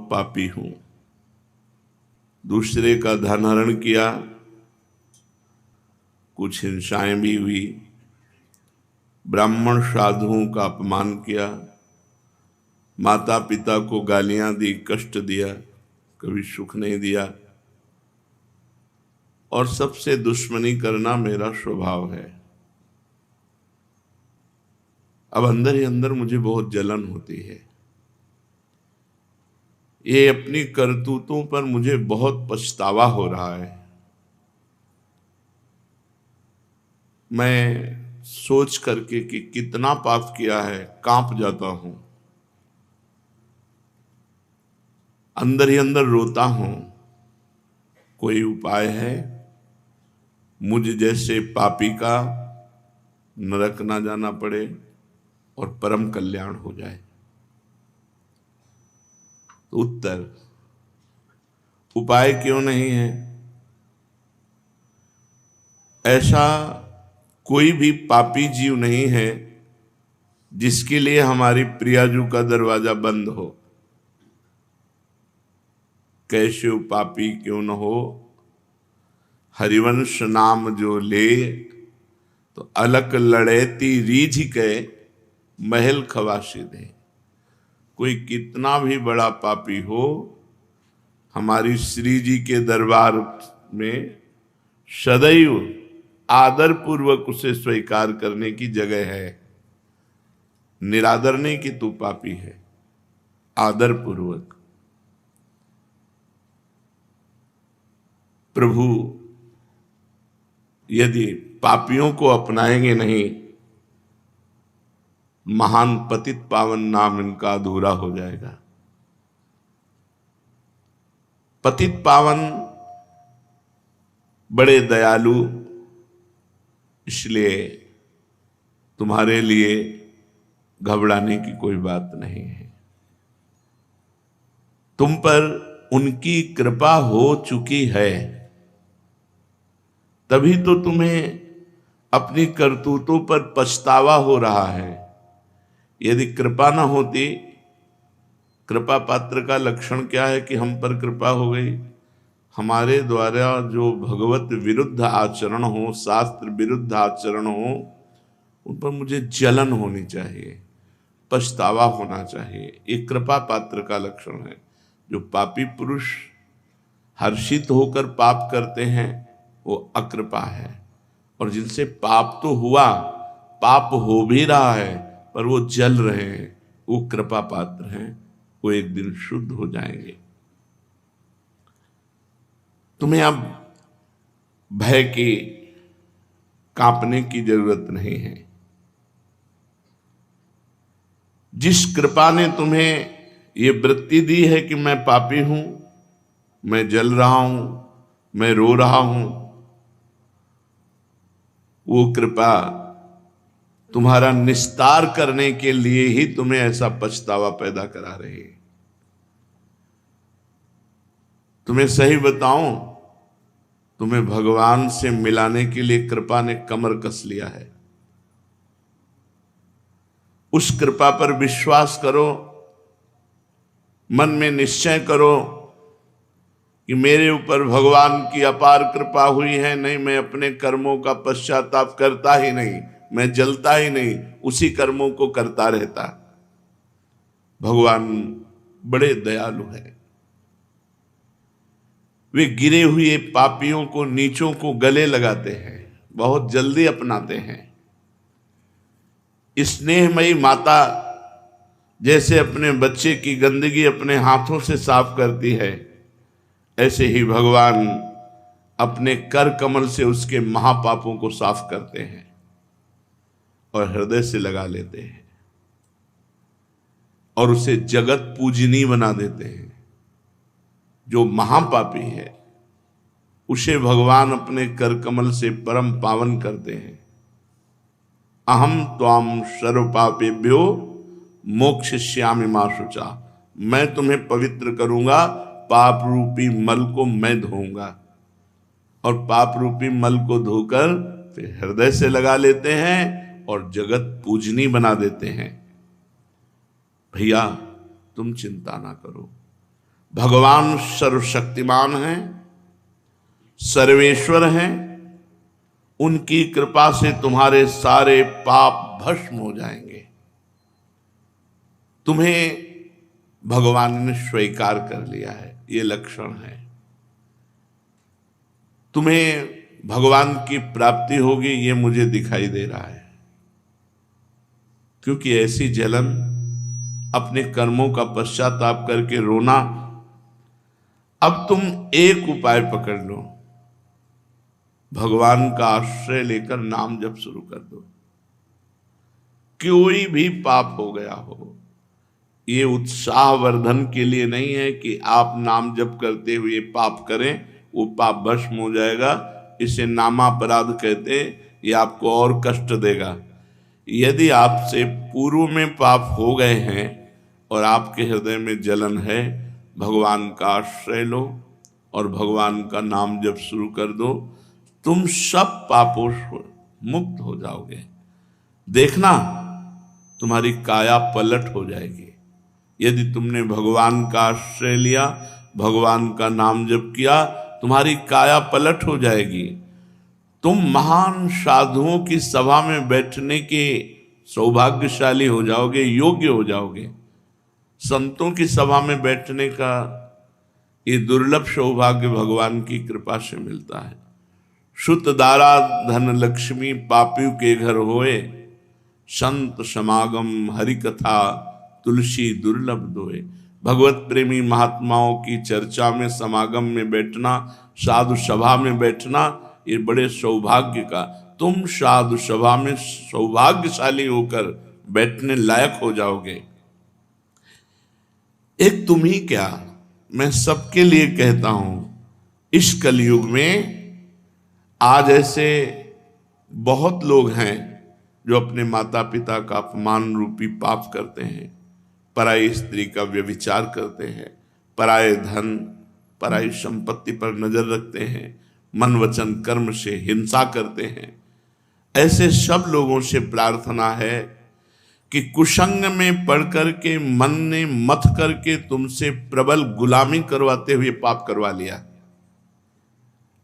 बहुत पापी हूं। दूसरे का धन हरण किया, कुछ हिंसाएं भी हुई, ब्राह्मण साधुओं का अपमान किया, माता पिता को गालियां दी, कष्ट दिया, कभी सुख नहीं दिया, और सबसे दुश्मनी करना मेरा स्वभाव है। अब अंदर ही अंदर मुझे बहुत जलन होती है। ये अपनी करतूतों पर मुझे बहुत पछतावा हो रहा है। मैं सोच करके कि कितना पाप किया है कांप जाता हूं, अंदर ही अंदर रोता हूं। कोई उपाय है मुझ जैसे पापी का नरक ना जाना पड़े और परम कल्याण हो जाए? तो उत्तर, उपाय क्यों नहीं है? ऐसा कोई भी पापी जीव नहीं है जिसके लिए हमारी प्रियाजू का दरवाजा बंद हो। कैसे पापी क्यों न हो, हरिवंश नाम जो ले, तो अलक लड़ेती रीझ के महल खवासी दे। कोई कितना भी बड़ा पापी हो, हमारी श्री जी के दरबार में सदैव आदर पूर्वक उसे स्वीकार करने की जगह है। निरादर नहीं कि तू पापी है, आदर पूर्वक। प्रभु यदि पापियों को अपनाएंगे नहीं, महान पतित पावन नाम इनका अधूरा हो जाएगा। पतित पावन बड़े दयालु, इसलिए तुम्हारे लिए घबराने की कोई बात नहीं है। तुम पर उनकी कृपा हो चुकी है, तभी तो तुम्हें अपनी करतूतों पर पछतावा हो रहा है। यदि कृपा ना होती, कृपा पात्र का लक्षण क्या है कि हम पर कृपा हो गई। हमारे द्वारा जो भगवत विरुद्ध आचरण हो, शास्त्र विरुद्ध आचरण हो, उन पर मुझे जलन होनी चाहिए, पछतावा होना चाहिए। ये कृपा पात्र का लक्षण है। जो पापी पुरुष हर्षित होकर पाप करते हैं वो अकृपा है, और जिनसे पाप तो हुआ, पाप हो भी रहा है, पर वो जल रहे हैं, वो कृपा पात्र हैं। वो एक दिन शुद्ध हो जाएंगे। तुम्हें अब भय की, कांपने की जरूरत नहीं है। जिस कृपा ने तुम्हें ये वृत्ति दी है कि मैं पापी हूं, मैं जल रहा हूं, मैं रो रहा हूं, वो कृपा तुम्हारा निस्तार करने के लिए ही तुम्हें ऐसा पछतावा पैदा करा रही है। तुम्हें सही बताऊं, तुम्हें भगवान से मिलाने के लिए कृपा ने कमर कस लिया है। उस कृपा पर विश्वास करो, मन में निश्चय करो कि मेरे ऊपर भगवान की अपार कृपा हुई है। नहीं, मैं अपने कर्मों का पश्चाताप करता ही नहीं, मैं जलता ही नहीं, उसी कर्मों को करता रहता। भगवान बड़े दयालु हैं। वे गिरे हुए पापियों को, नीचों को गले लगाते हैं, बहुत जल्दी अपनाते हैं। स्नेहमयी माता जैसे अपने बच्चे की गंदगी अपने हाथों से साफ करती है, ऐसे ही भगवान अपने कर कमल से उसके महापापों को साफ करते हैं और हृदय से लगा लेते हैं और उसे जगत पूजनीय बना देते हैं। जो महापापी है उसे भगवान अपने कर कमल से परम पावन करते हैं। अहम त्वाम सर्व पापेभ्यो मोक्षयिष्यामि मा शुचा। मैं तुम्हें पवित्र करूंगा, पाप रूपी मल को मैं धोऊंगा। और पाप रूपी मल को धोकर फिर हृदय से लगा लेते हैं और जगत पूजनीय बना देते हैं। भैया तुम चिंता ना करो, भगवान सर्वशक्तिमान हैं, सर्वेश्वर हैं। उनकी कृपा से तुम्हारे सारे पाप भस्म हो जाएंगे। तुम्हें भगवान ने स्वीकार कर लिया है, ये लक्षण है। तुम्हें भगवान की प्राप्ति होगी, ये मुझे दिखाई दे रहा है। क्योंकि ऐसी जलन, अपने कर्मों का पश्चाताप करके रोना। अब तुम एक उपाय पकड़ लो, भगवान का आश्रय लेकर नाम जप शुरू कर दो। कोई भी पाप हो गया हो, ये उत्साहवर्धन के लिए नहीं है कि आप नाम जप करते हुए पाप करें, वो पाप भस्म हो जाएगा। इसे नामापराध कहते हैं, ये आपको और कष्ट देगा। यदि आपसे पूर्व में पाप हो गए हैं और आपके हृदय में जलन है, भगवान का आश्रय लो और भगवान का नाम जप शुरू कर दो। तुम सब पापों से मुक्त हो जाओगे। देखना, तुम्हारी काया पलट हो जाएगी। यदि तुमने भगवान का आश्रय लिया, भगवान का नाम जप किया, तुम्हारी काया पलट हो जाएगी। तुम महान साधुओं की सभा में बैठने के सौभाग्यशाली हो जाओगे, योग्य हो जाओगे। संतों की सभा में बैठने का ये दुर्लभ सौभाग्य भगवान की कृपा से मिलता है। शुत दारा धन लक्ष्मी पापियों के घर होए, संत समागम हरि कथा तुलसी दुर्लभ दोए। भगवत प्रेमी महात्माओं की चर्चा में, समागम में बैठना, साधु सभा में बैठना, ये बड़े सौभाग्य का। तुम साधु सभा में सौभाग्यशाली होकर बैठने लायक हो जाओगे। एक तुम ही क्या, मैं सबके लिए कहता हूं, इस कलयुग में आज ऐसे बहुत लोग हैं जो अपने माता पिता का अपमान रूपी पाप करते हैं, पराई स्त्री का व्यभिचार करते हैं, पराये धन पराई संपत्ति पर नजर रखते हैं, मन वचन कर्म से हिंसा करते हैं। ऐसे सब लोगों से प्रार्थना है कि कुसंग में पढ़ करके, मन ने मथ करके तुमसे प्रबल गुलामी करवाते हुए पाप करवा लिया,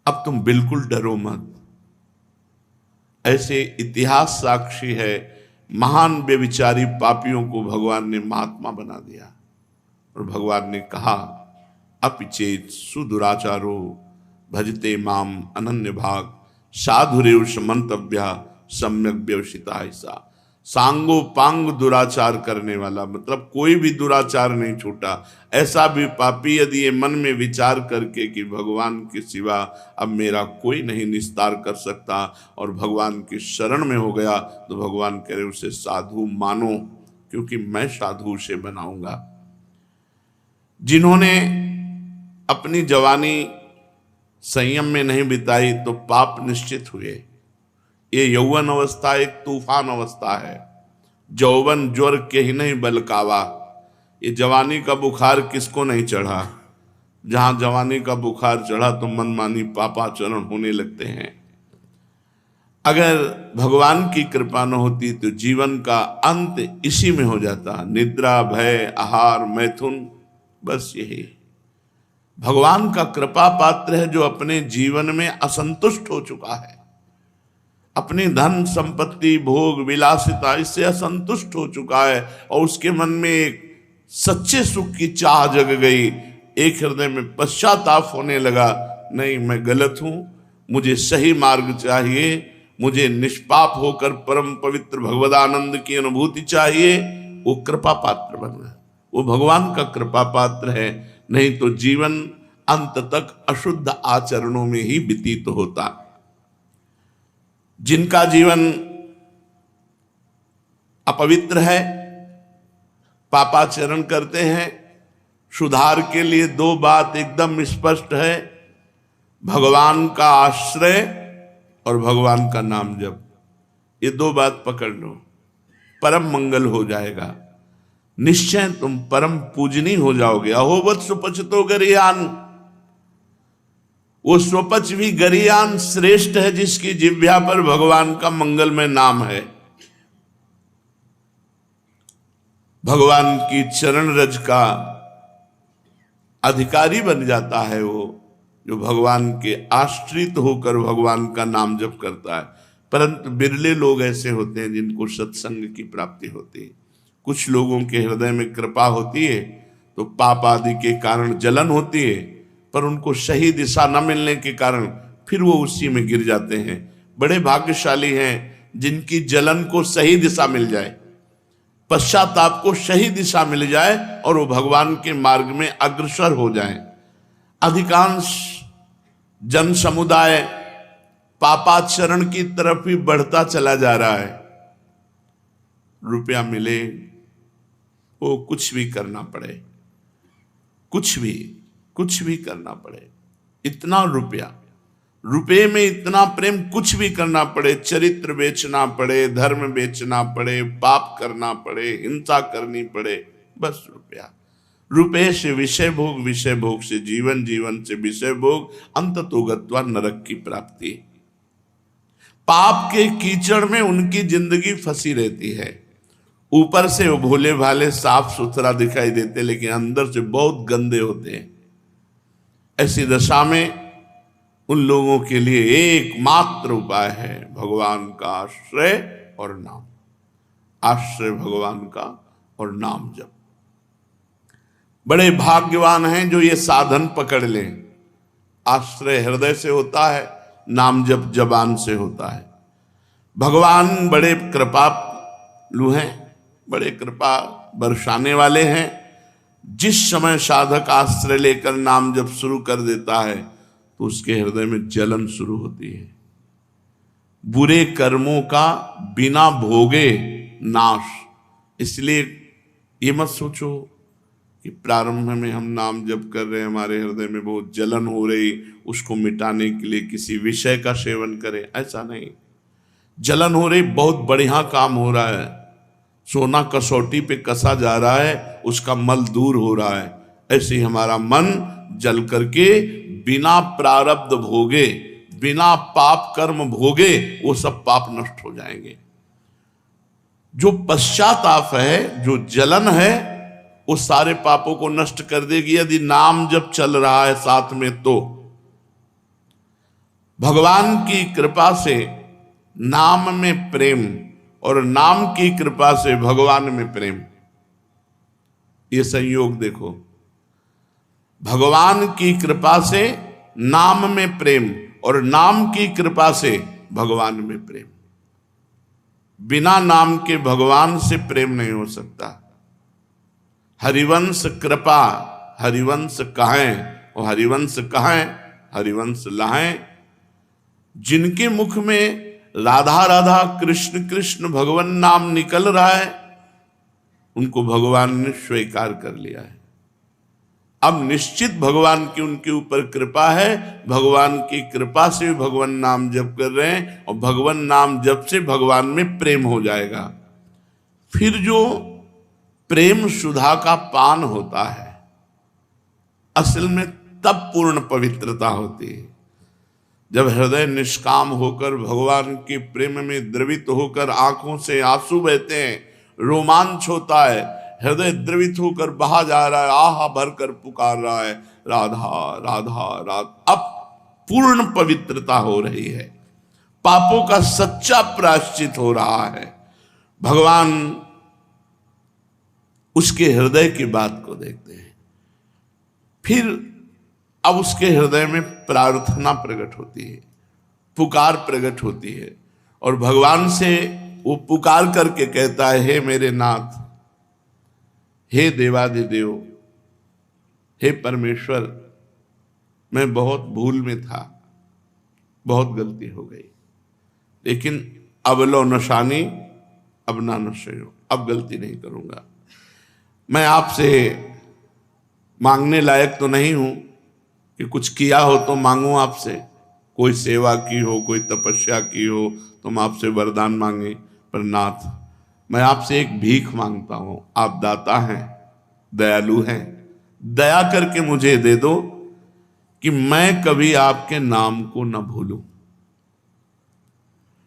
अब तुम बिल्कुल डरो मत। ऐसे इतिहास साक्षी है, महान व्यभिचारी पापियों को भगवान ने महात्मा बना दिया। और भगवान ने कहा, अपिचेत सुदुराचारो भजते माम अनन्य भाग, साधुरेव समंतव्या सम्यक व्यवसिता। ऐसा सांगो पांग दुराचार करने वाला, मतलब कोई भी दुराचार नहीं छूटा। ऐसा भी पापी यदि ये मन में विचार करके कि भगवान के सिवा अब मेरा कोई नहीं निस्तार कर सकता और भगवान की शरण में हो गया, तो भगवान कह रहे उसे साधु मानो, क्योंकि मैं साधु से बनाऊंगा। जिन्होंने अपनी जवानी संयम में नहीं बिताई तो पाप निश्चित हुए। ये यौवन अवस्था एक तूफान अवस्था है। जौवन ज्वर के ही नहीं बलकावा। ये जवानी का बुखार किसको नहीं चढ़ा? जहां जवानी का बुखार चढ़ा तो मनमानी पापाचरण होने लगते हैं। अगर भगवान की कृपा न होती तो जीवन का अंत इसी में हो जाता। निद्रा, भय, आहार, मैथुन, बस यही। भगवान का कृपा पात्र है जो अपने जीवन में असंतुष्ट हो चुका है, अपनी धन संपत्ति भोग विलासिता इससे असंतुष्ट हो चुका है और उसके मन में एक सच्चे सुख की चाह जग गई। एक हृदय में पश्चाताप होने लगा, नहीं मैं गलत हूं, मुझे सही मार्ग चाहिए, मुझे निष्पाप होकर परम पवित्र भगवदानंद की अनुभूति चाहिए। वो कृपा पात्र बन गया, वो भगवान का कृपा पात्र है। नहीं तो जीवन अंत तक अशुद्ध आचरणों में ही व्यतीत होता। जिनका जीवन अपवित्र है, पापाचरण करते हैं, सुधार के लिए दो बात एकदम स्पष्ट है, भगवान का आश्रय और भगवान का नाम जप। ये दो बात पकड़ लो, परम मंगल हो जाएगा। निश्चय तुम परम पूजनीय हो जाओगे। अहोवत सुपचितो गरियान, वो स्वपच भी गरियान श्रेष्ठ है जिसकी जिह्वा पर भगवान का मंगलमय नाम है। भगवान की चरण रज का अधिकारी बन जाता है वो जो भगवान के आश्रित होकर भगवान का नाम जप करता है। परंतु बिरले लोग ऐसे होते हैं जिनको सत्संग की प्राप्ति होती है। कुछ लोगों के हृदय में कृपा होती है तो पाप आदि के कारण जलन होती है, पर उनको सही दिशा न मिलने के कारण फिर वो उसी में गिर जाते हैं। बड़े भाग्यशाली हैं जिनकी जलन को सही दिशा मिल जाए, पश्चाताप को सही दिशा मिल जाए और वो भगवान के मार्ग में अग्रसर हो जाएं। अधिकांश जन समुदाय पापाचरण की तरफ ही बढ़ता चला जा रहा है। रुपया मिले वो कुछ भी करना पड़े, कुछ भी करना पड़े, इतना रुपये में इतना प्रेम, कुछ भी करना पड़े, चरित्र बेचना पड़े, धर्म बेचना पड़े, पाप करना पड़े, हिंसा करनी पड़े, बस रुपये से विषय भोग, विषय भोग से जीवन, जीवन से विषय भोग, अंततो गत्वा नरक की प्राप्ति। पाप के कीचड़ में उनकी जिंदगी फंसी रहती है। ऊपर से वो भोले भाले साफ सुथरा दिखाई देते, लेकिन अंदर से बहुत गंदे होते हैं। ऐसी दशा में उन लोगों के लिए एकमात्र उपाय है भगवान का आश्रय और नाम। आश्रय भगवान का और नाम जप। बड़े भाग्यवान हैं जो ये साधन पकड़ लें। आश्रय हृदय से होता है, नाम जप जबान से होता है। भगवान बड़े कृपालु हैं, बड़े कृपा बरसाने वाले हैं। जिस समय साधक आश्रय लेकर नाम जप शुरू कर देता है तो उसके हृदय में जलन शुरू होती है। बुरे कर्मों का बिना भोगे नाश। इसलिए ये मत सोचो कि प्रारंभ में हम नाम जप कर रहे हैं, हमारे हृदय में बहुत जलन हो रही, उसको मिटाने के लिए किसी विषय का सेवन करें। ऐसा नहीं। जलन हो रही, बहुत बढ़िया काम हो रहा है, सोना कसौटी पे कसा जा रहा है, उसका मल दूर हो रहा है। ऐसे ही हमारा मन जल करके बिना प्रारब्ध भोगे, बिना पाप कर्म भोगे, वो सब पाप नष्ट हो जाएंगे। जो पश्चाताप है, जो जलन है, वो सारे पापों को नष्ट कर देगी यदि नाम जब चल रहा है साथ में। तो भगवान की कृपा से नाम में प्रेम और नाम की कृपा से भगवान में प्रेम, ये संयोग देखो। भगवान की कृपा से नाम में प्रेम और नाम की कृपा से भगवान में प्रेम। बिना नाम के भगवान से प्रेम नहीं हो सकता। हरिवंश कृपा, हरिवंश कहें और हरिवंश कहें, हरिवंश लाएं। जिनके मुख में राधा राधा कृष्ण कृष्ण भगवान नाम निकल रहा है, उनको भगवान ने स्वीकार कर लिया है। अब निश्चित भगवान की उनके ऊपर कृपा है। भगवान की कृपा से भगवान नाम जप कर रहे हैं और भगवान नाम जप से भगवान में प्रेम हो जाएगा। फिर जो प्रेम सुधा का पान होता है, असल में तब पूर्ण पवित्रता होती है जब हृदय निष्काम होकर भगवान के प्रेम में द्रवित होकर आंखों से आंसू बहते हैं, रोमांच होता है, हृदय द्रवित होकर बहा जा रहा है, आहा भरकर पुकार रहा है, राधा राधा राधा। अब पूर्ण पवित्रता हो रही है, पापों का सच्चा प्रायश्चित हो रहा है। भगवान उसके हृदय की बात को देखते हैं। फिर अब उसके हृदय में प्रार्थना प्रकट होती है, पुकार प्रकट होती है, और भगवान से वो पुकार करके कहता है, हे मेरे नाथ, हे देवाधिदेव, हे परमेश्वर, मैं बहुत भूल में था, बहुत गलती हो गई, लेकिन अब लो नशानी अब ना नशयो, अब गलती नहीं करूंगा। मैं आपसे मांगने लायक तो नहीं हूं कि कुछ किया हो तो मांगूं आपसे, कोई सेवा की हो, कोई तपस्या की हो तो हम आपसे वरदान मांगे, पर नाथ मैं आपसे एक भीख मांगता हूं। आप दाता हैं, दयालु हैं, दया करके मुझे दे दो कि मैं कभी आपके नाम को न भूलूं,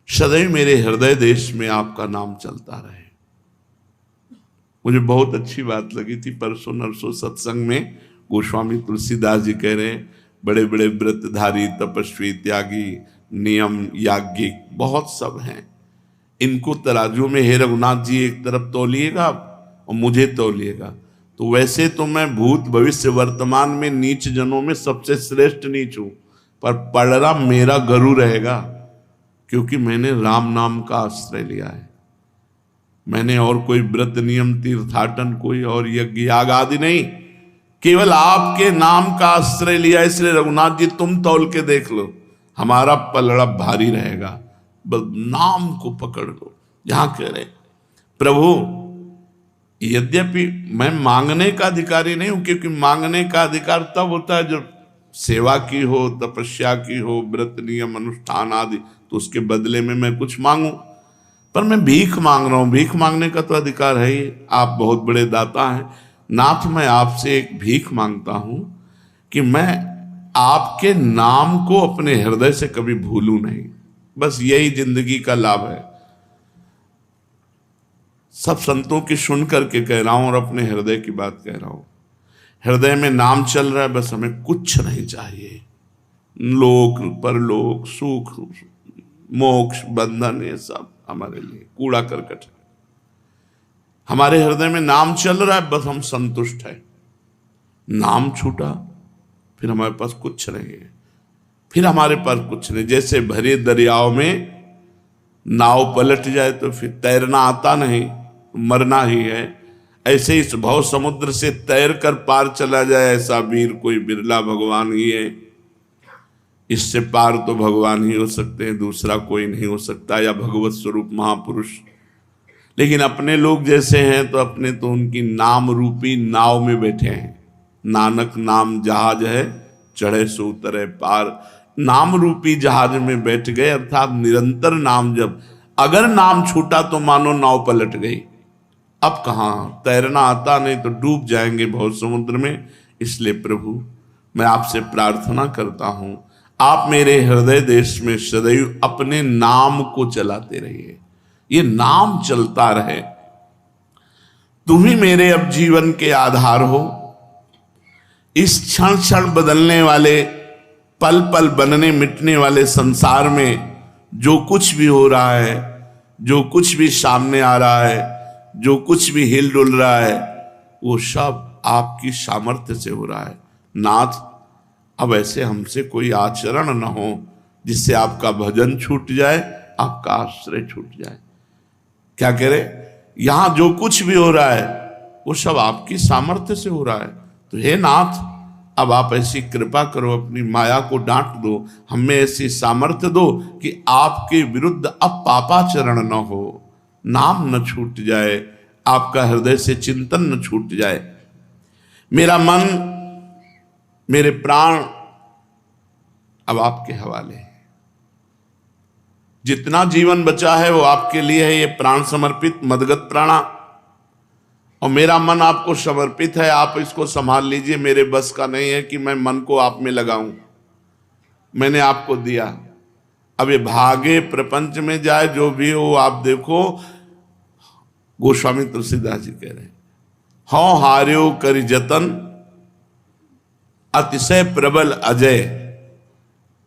सदैव मेरे हृदय देश में आपका नाम चलता रहे। मुझे बहुत अच्छी बात लगी थी, परसों नरसों सत्संग में गोस्वामी तुलसीदास जी कह रहे हैं बड़े बड़े व्रतधारी, तपस्वी, त्यागी, नियम, याज्ञिक बहुत सब हैं, इनको तराजू में हे रघुनाथ जी एक तरफ तौलिएगा और मुझे तौलिएगा। तो वैसे तो मैं भूत भविष्य वर्तमान में नीच जनों में सबसे श्रेष्ठ नीच हूं, पर पलड़ा मेरा गरु रहेगा, क्योंकि मैंने राम नाम का आश्रय लिया है। मैंने और कोई व्रत नियम तीर्थाटन कोई और यज्ञ याग आदि नहीं, केवल आपके नाम का आश्रय लिया। इसलिए रघुनाथ जी तुम तौल के देख लो, हमारा पलड़ा भारी रहेगा, बस नाम को पकड़ लो। यहां कह रहे प्रभु, यद्यपि मैं मांगने का अधिकारी नहीं हूं, क्योंकि मांगने का अधिकार तब होता है जब सेवा की हो, तपस्या की हो, व्रत नियम अनुष्ठान आदि, तो उसके बदले में मैं कुछ मांगू। पर मैं भीख मांग रहा हूं, भीख मांगने का तो अधिकार है ही, आप बहुत बड़े दाता हैं। नाथ, मैं आपसे एक भीख मांगता हूं कि मैं आपके नाम को अपने हृदय से कभी भूलूं नहीं। बस यही जिंदगी का लाभ है। सब संतों की सुन करके कह रहा हूं और अपने हृदय की बात कह रहा हूं। हृदय में नाम चल रहा है, बस हमें कुछ नहीं चाहिए, लोक परलोक सुख मोक्ष बंधन ये सब हमारे लिए कूड़ा करकट है। हमारे हृदय में नाम चल रहा है, बस हम संतुष्ट है। नाम छूटा फिर हमारे पास कुछ नहीं है, फिर हमारे पास कुछ नहीं। जैसे भरे दरियाओं में नाव पलट जाए तो फिर तैरना आता नहीं, मरना ही है। ऐसे इस भव समुद्र से तैर कर पार चला जाए ऐसा वीर कोई बिरला भगवान ही है। इससे पार तो भगवान ही हो सकते हैं, दूसरा कोई नहीं हो सकता, या भगवत स्वरूप महापुरुष। लेकिन अपने लोग जैसे हैं तो अपने तो उनकी नाम रूपी नाव में बैठे हैं। नानक नाम जहाज है, चढ़े सो उतरे पार। नाम रूपी जहाज में बैठ गए, अर्थात निरंतर नाम। जब अगर नाम छूटा तो मानो नाव पलट गई। अब कहां तैरना आता नहीं तो डूब जाएंगे बहुत समुद्र में। इसलिए प्रभु, मैं आपसे प्रार्थना करता हूं, आप मेरे हृदय देश में सदैव अपने नाम को चलाते रहिए, ये नाम चलता रहे। तुम ही मेरे अब जीवन के आधार हो। इस क्षण क्षण बदलने वाले, पल पल बनने मिटने वाले संसार में जो कुछ भी हो रहा है, जो कुछ भी सामने आ रहा है, जो कुछ भी हिल डुल रहा है, वो सब आपकी सामर्थ्य से हो रहा है। नाथ, अब ऐसे हमसे कोई आचरण न हो जिससे आपका भजन छूट जाए, आपका आश्रय छूट जाए। क्या कह रहे, यहां जो कुछ भी हो रहा है वो सब आपकी सामर्थ्य से हो रहा है। तो हे नाथ, अब आप ऐसी कृपा करो, अपनी माया को डांट दो, हमें ऐसी सामर्थ्य दो कि आपके विरुद्ध अब पापाचरण न हो, नाम न छूट जाए, आपका हृदय से चिंतन न छूट जाए। मेरा मन, मेरे प्राण अब आपके हवाले है। जितना जीवन बचा है वो आपके लिए है, ये प्राण समर्पित मदगत प्राणा। और मेरा मन आपको समर्पित है, आप इसको संभाल लीजिए। मेरे बस का नहीं है कि मैं मन को आप में लगाऊं, मैंने आपको दिया। अब ये भागे प्रपंच में जाए जो भी हो, आप देखो गोस्वामी तुलसीदास जी कह रहे हैं, हौ हार्यो कर जतन अतिशय प्रबल अजय,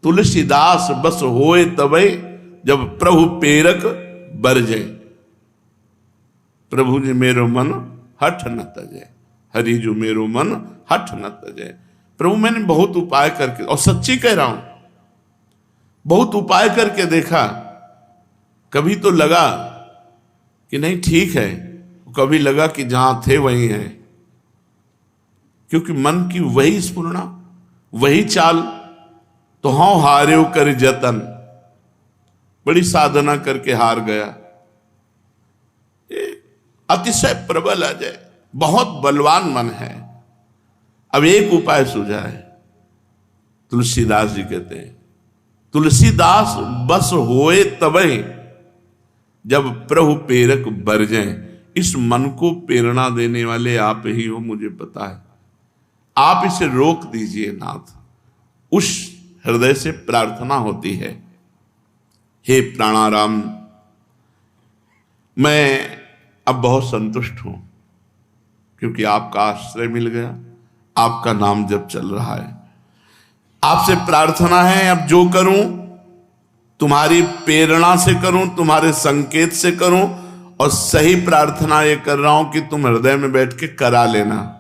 तुलसीदास बस होए तबै जब प्रभु पेरक बरजय। प्रभु जी मेरो मन हठ न तजय, हरि जो मेरो मन हठ न तजय। प्रभु मैंने बहुत उपाय करके, और सच्ची कह रहा हूं, बहुत उपाय करके देखा। कभी तो लगा कि नहीं ठीक है, कभी लगा कि जहां थे वहीं है, क्योंकि मन की वही स्फुरना, वही चाल। तो हाँ हार्यो कर जतन, बड़ी साधना करके हार गया। अतिशय प्रबल अजय, बहुत बलवान मन है। अब एक उपाय सूझा है, तुलसीदास जी कहते हैं, तुलसीदास बस होए तबै जब प्रभु पेरक बरजें। इस मन को प्रेरणा देने वाले आप ही हो, मुझे पता है। आप इसे रोक दीजिए नाथ, उस हृदय से प्रार्थना होती है। हे प्राणाराम, मैं अब बहुत संतुष्ट हूं, क्योंकि आपका आश्रय मिल गया, आपका नाम जब चल रहा है। आपसे प्रार्थना है, अब जो करूं तुम्हारी प्रेरणा से करूं, तुम्हारे संकेत से करूं, और सही प्रार्थना ये कर रहा हूं कि तुम हृदय में बैठ के करा लेना।